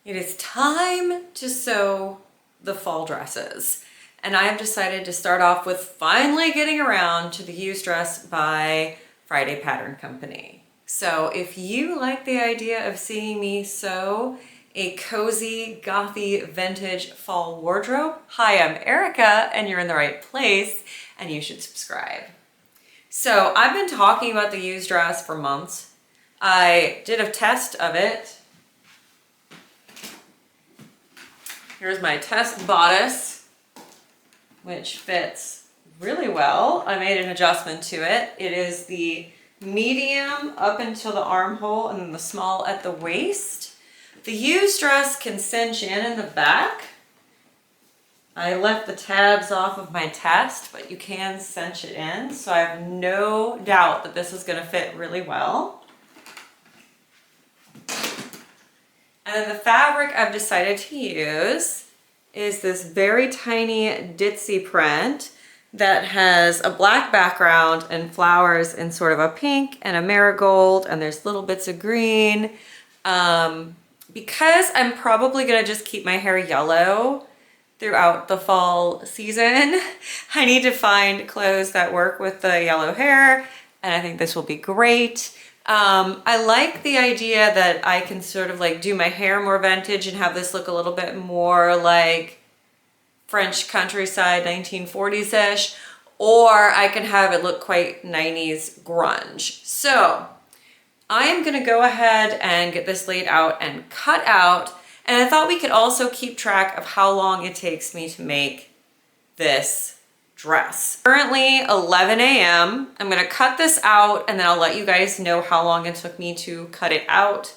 It is time to sew the fall dresses. And I have decided to start off with finally getting around to the Hughes dress by Friday Pattern Company. So if you like the idea of seeing me sew a cozy, gothy, vintage fall wardrobe, hi, I'm Erica, and you're in the right place, and you should subscribe. So I've been talking about the Hughes dress for months. I did a test of it. Here's my test bodice, which fits really well. I made an adjustment to it. It is the medium up until the armhole and then the small at the waist. The Hughes dress can cinch in the back. I left the tabs off of my test, but you can cinch it in. So I have no doubt that this is gonna fit really well. And then the fabric I've decided to use is this very tiny ditzy print that has a black background and flowers in sort of a pink and a marigold, and there's little bits of green. Because I'm probably gonna just keep my hair yellow throughout the fall season, I need to find clothes that work with the yellow hair, and I think this will be great. I like the idea that I can sort of like do my hair more vintage and have this look a little bit more like French countryside 1940s-ish, or I can have it look quite 90s grunge. So I am gonna go ahead and get this laid out and cut out, and I thought we could also keep track of how long it takes me to make this dress. Currently 11 a.m. I'm gonna cut this out and then I'll let you guys know how long it took me to cut it out.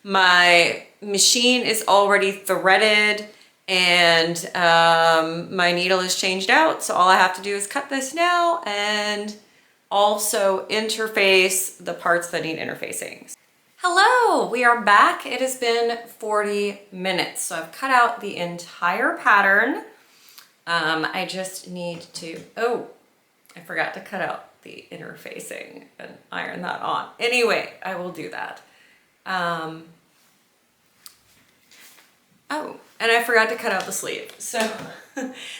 My machine is already threaded and my needle is changed out. So all I have to do is cut this now and also interface the parts that need interfacing. Hello, we are back. It has been 40 minutes. So I've cut out the entire pattern. I just need to, oh, I forgot to cut out the interfacing and iron that on. Anyway, I will do that. Oh, and I forgot to cut out the sleeve. So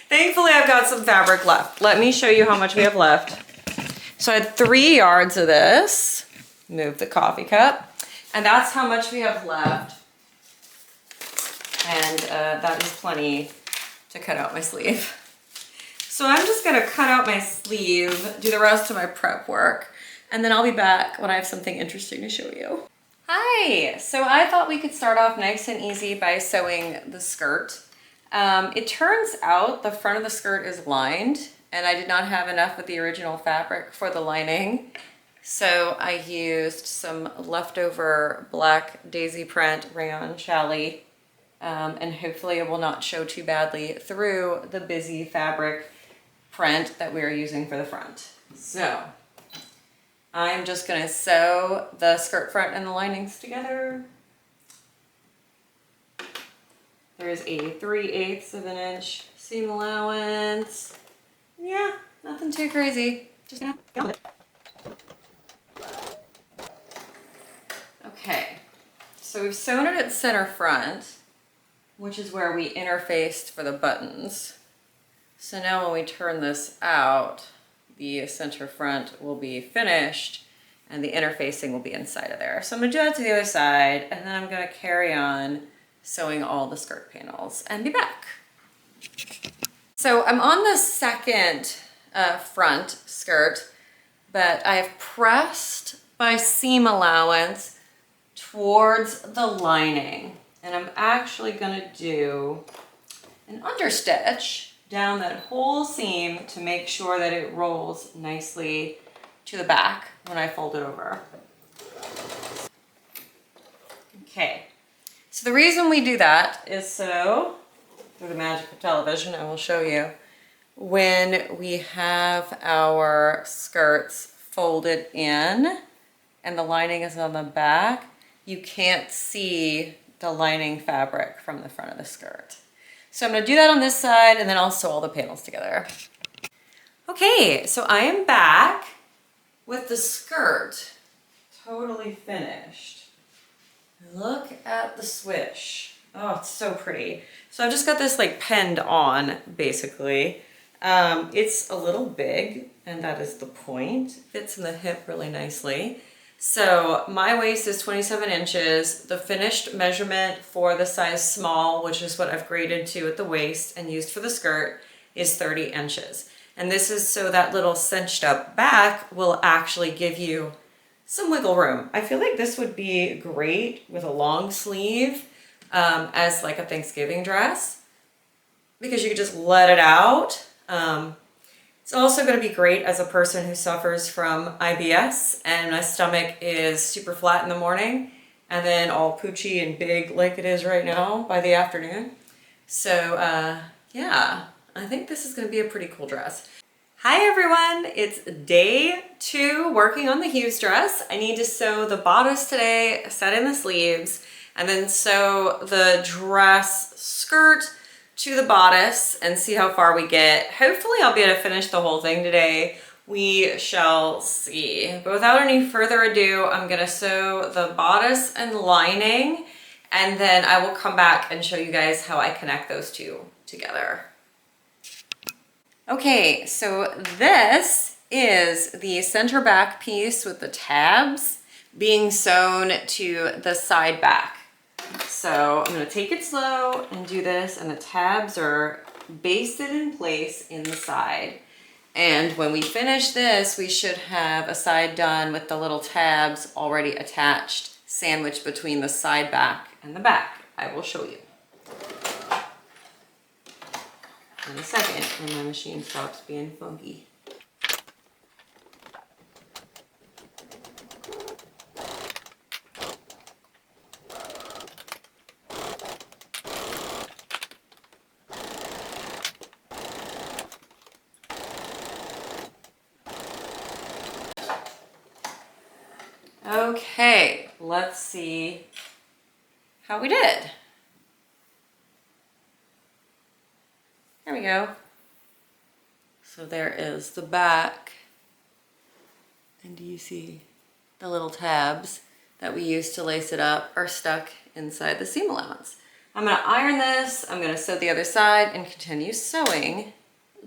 thankfully I've got some fabric left. Let me show you how much we have left. So I had 3 yards of this, move the coffee cup, and that's how much we have left. And that is plenty to cut out my sleeve. So I'm just gonna cut out my sleeve, do the rest of my prep work, and then I'll be back when I have something interesting to show you. Hi, so I thought we could start off nice and easy by sewing the skirt. It turns out the front of the skirt is lined, and I did not have enough of the original fabric for the lining. So I used some leftover black daisy print rayon challis. And hopefully it will not show too badly through the busy fabric print that we are using for the front. So I'm just going to sew the skirt front and the linings together. There's a 3/8 of an inch seam allowance. Yeah, nothing too crazy. Just gonna go with it. Okay, so we've sewn it at center front, which is where we interfaced for the buttons. So now when we turn this out, the center front will be finished and the interfacing will be inside of there. So I'm gonna do that to the other side, and then I'm gonna carry on sewing all the skirt panels and be back. So I'm on the second front skirt, but I have pressed my seam allowance towards the lining. And I'm actually gonna do an understitch down that whole seam to make sure that it rolls nicely to the back when I fold it over. Okay, so the reason we do that is so, through the magic of television, I will show you, when we have our skirts folded in and the lining is on the back, you can't see the lining fabric from the front of the skirt. So I'm gonna do that on this side and then I'll sew all the panels together. Okay, so I am back with the skirt totally finished. Look at the swish Oh, it's so pretty. So I've just got this like pinned on basically. It's a little big and that is the point. Fits in the hip really nicely. So my waist is 27 inches. The finished measurement for the size small, which is what I've graded to at the waist and used for the skirt, is 30 inches. And this is so that little cinched up back will actually give you some wiggle room. I feel like this would be great with a long sleeve as like a Thanksgiving dress because you could just let it out. It's also going to be great as a person who suffers from IBS and my stomach is super flat in the morning and then all poochy and big like it is right now by the afternoon. So yeah, I think this is going to be a pretty cool dress. Hi everyone, it's day 2 working on the Hughes dress. I need to sew the bodice today, set in the sleeves, and then sew the dress skirt to the bodice and see how far we get. Hopefully I'll be able to finish the whole thing today. We shall see. But without any further ado, I'm gonna sew the bodice and lining, and then I will come back and show you guys how I connect those two together. Okay, so this is the center back piece with the tabs being sewn to the side back. So I'm gonna take it slow and do this, and the tabs are basted in place in the side. And when we finish this, we should have a side done with the little tabs already attached, sandwiched between the side back and the back. I will show you in a second when my machine stops being funky. Okay, let's see how we did. There we go. So there is the back. And do you see the little tabs that we used to lace it up are stuck inside the seam allowance? I'm gonna iron this, I'm gonna sew the other side and continue sewing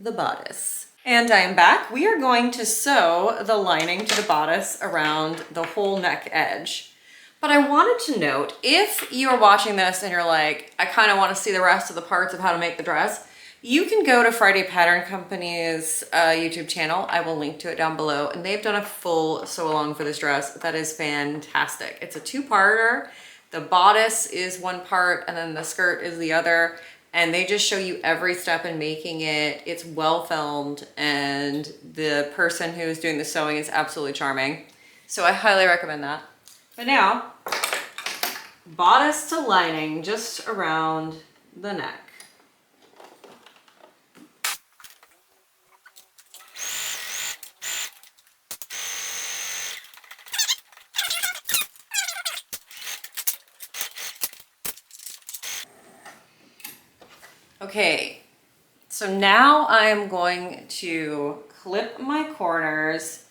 the bodice. And I am back. We are going to sew the lining to the bodice around the whole neck edge. But I wanted to note, if you're watching this and you're like, I kind of want to see the rest of the parts of how to make the dress, you can go to Friday Pattern Company's YouTube channel. I will link to it down below. And they've done a full sew along for this dress. That is fantastic. It's a 2-parter. The bodice is one part and then the skirt is the other. And they just show you every step in making it. It's well filmed and the person who's doing the sewing is absolutely charming. So I highly recommend that. But now, bodice to lining just around the neck. Okay, so now I'm going to clip my corners,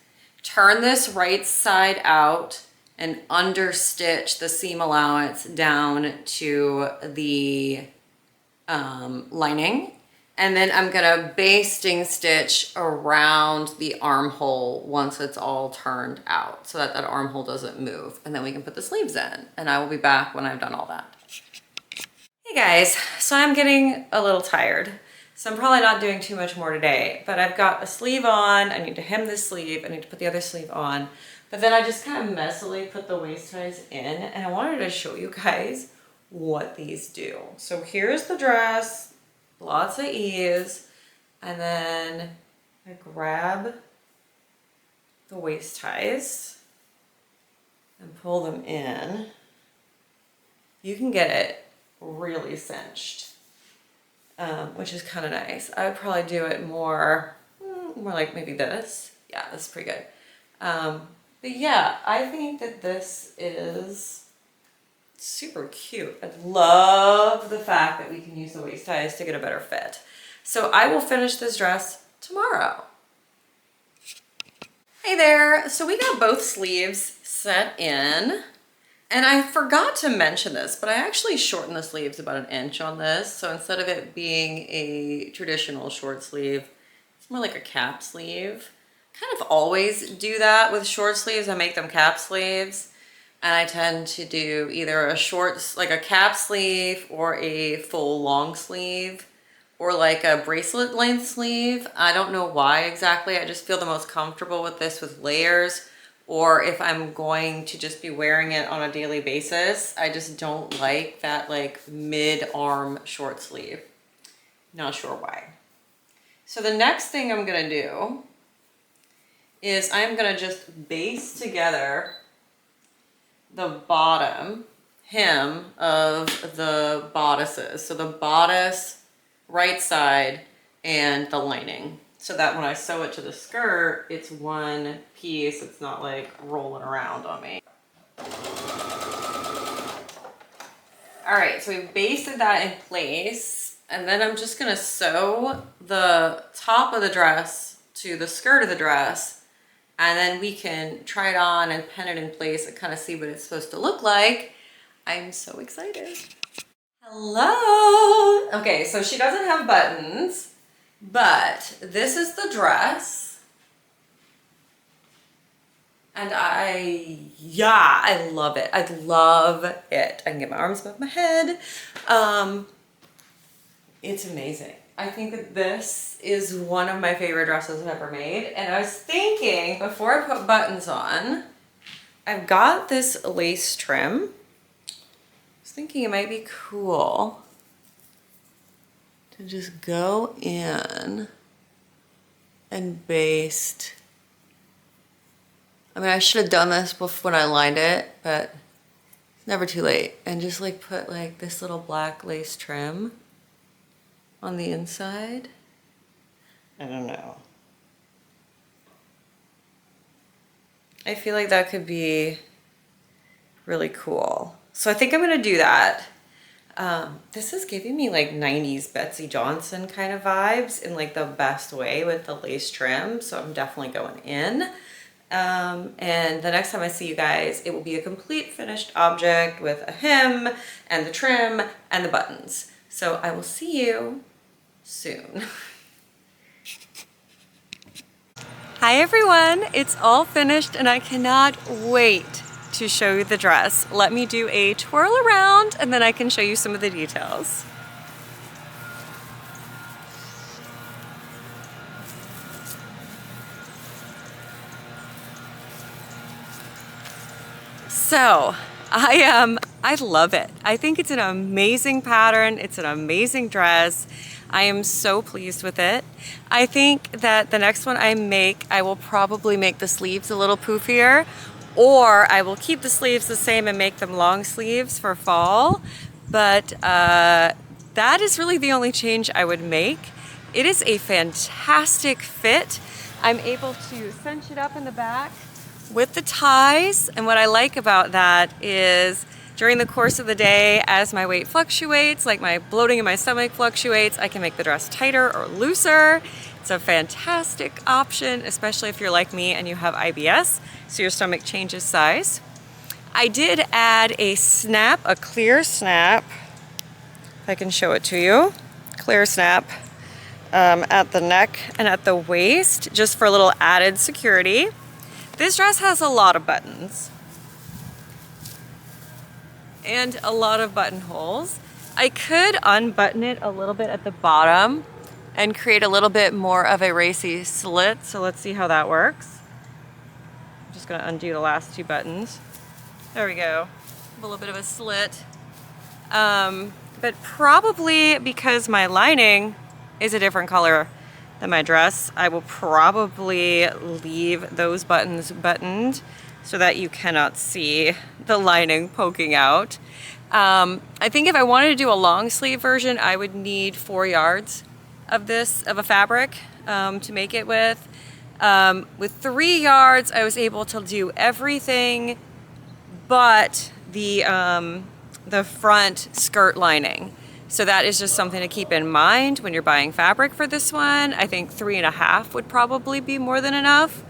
turn this right side out, and understitch the seam allowance down to the lining. And then I'm gonna basting stitch around the armhole once it's all turned out so that that armhole doesn't move. And then we can put the sleeves in. And I will be back when I've done all that. Hey guys, so I'm getting a little tired. So I'm probably not doing too much more today, but I've got a sleeve on. I need to hem this sleeve. I need to put the other sleeve on. But then I just kind of messily put the waist ties in, and I wanted to show you guys what these do. So here's the dress, lots of ease, and then I grab the waist ties and pull them in. You can get it really cinched, which is kind of nice. I would probably do it more like maybe this. Yeah, this is pretty good. But yeah, I think that this is super cute. I love the fact that we can use the waist ties to get a better fit. So I will finish this dress tomorrow. Hey there, so we got both sleeves set in. And I forgot to mention this, but I actually shortened the sleeves about 1 inch on this. So instead of it being a traditional short sleeve, it's more like a cap sleeve. Kind of always do that with short sleeves. I make them cap sleeves. And I tend to do either a short, like a cap sleeve, or a full long sleeve, or like a bracelet length sleeve. I don't know why exactly. I just feel the most comfortable with this with layers, or if I'm going to just be wearing it on a daily basis. I just don't like that like mid-arm short sleeve. Not sure why. So the next thing I'm gonna do is I'm gonna just baste together the bottom hem of the bodices. So the bodice, right side, and the lining. So that when I sew it to the skirt, it's one piece. It's not like rolling around on me. All right, so we've basted that in place. And then I'm just gonna sew the top of the dress to the skirt of the dress. And then we can try it on and pin it in place and kind of see what it's supposed to look like. I'm so excited. Hello. Okay, so she doesn't have buttons, but this is the dress. And I love it. I love it. I can get my arms above my head. It's amazing. I think that this is one of my favorite dresses I've ever made. And I was thinking, before I put buttons on, I've got this lace trim. I was thinking it might be cool to just go in and baste. I mean, I should have done this when I lined it, but it's never too late. And just like put like this little black lace trim on the inside. I don't know. I feel like that could be really cool. So I think I'm gonna do that. This is giving me like 90s Betsy Johnson kind of vibes in like the best way with the lace trim. So I'm definitely going in. And the next time I see you guys, it will be a complete finished object with a hem and the trim and the buttons. So I will see you soon. Hi everyone, it's all finished and I cannot wait to show you the dress. Let me do a twirl around and then I can show you some of the details. So I love it. I think it's an amazing pattern. It's an amazing dress. I am so pleased with it. I think that the next one I make, I will probably make the sleeves a little poofier, or I will keep the sleeves the same and make them long sleeves for fall. But that is really the only change I would make. It is a fantastic fit. I'm able to cinch it up in the back with the ties, and what I like about that is during the course of the day, as my weight fluctuates, like my bloating in my stomach fluctuates, I can make the dress tighter or looser. It's a fantastic option, especially if you're like me and you have IBS, so your stomach changes size. I did add a snap, a clear snap, if I can show it to you, clear snap at the neck and at the waist, just for a little added security. This dress has a lot of buttons and a lot of buttonholes. I could unbutton it a little bit at the bottom and create a little bit more of a racy slit. So let's see how that works. I'm just gonna undo the last two buttons. There we go, a little bit of a slit. But probably because my lining is a different color than my dress, I will probably leave those buttons buttoned so that you cannot see the lining poking out. I think if I wanted to do a long sleeve version, I would need 4 yards of a fabric to make it with. With 3 yards, I was able to do everything but the front skirt lining. So that is just something to keep in mind when you're buying fabric for this one. I think 3.5 would probably be more than enough.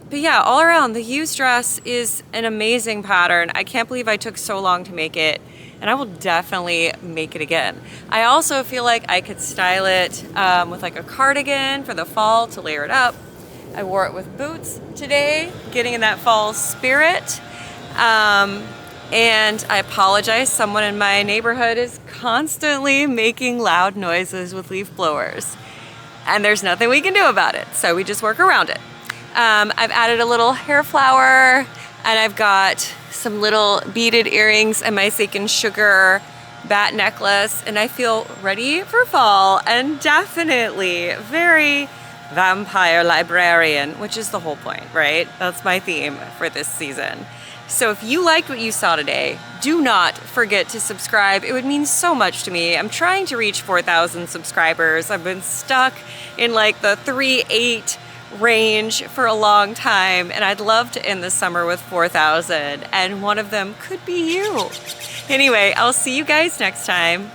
But yeah, all around, the Hughes dress is an amazing pattern. I can't believe I took so long to make it, and I will definitely make it again. I also feel like I could style it with like a cardigan for the fall to layer it up. I wore it with boots today, getting in that fall spirit. And I apologize, someone in my neighborhood is constantly making loud noises with leaf blowers. And there's nothing we can do about it, so we just work around it. I've added a little hair flower, and I've got some little beaded earrings and my Sacred Sugar bat necklace, and I feel ready for fall and definitely very vampire librarian, which is the whole point, right? That's my theme for this season. So if you liked what you saw today, do not forget to subscribe. It would mean so much to me. I'm trying to reach 4,000 subscribers. I've been stuck in like the 3-8 range for a long time, and I'd love to end the summer with 4,000, and one of them could be you. Anyway, I'll see you guys next time.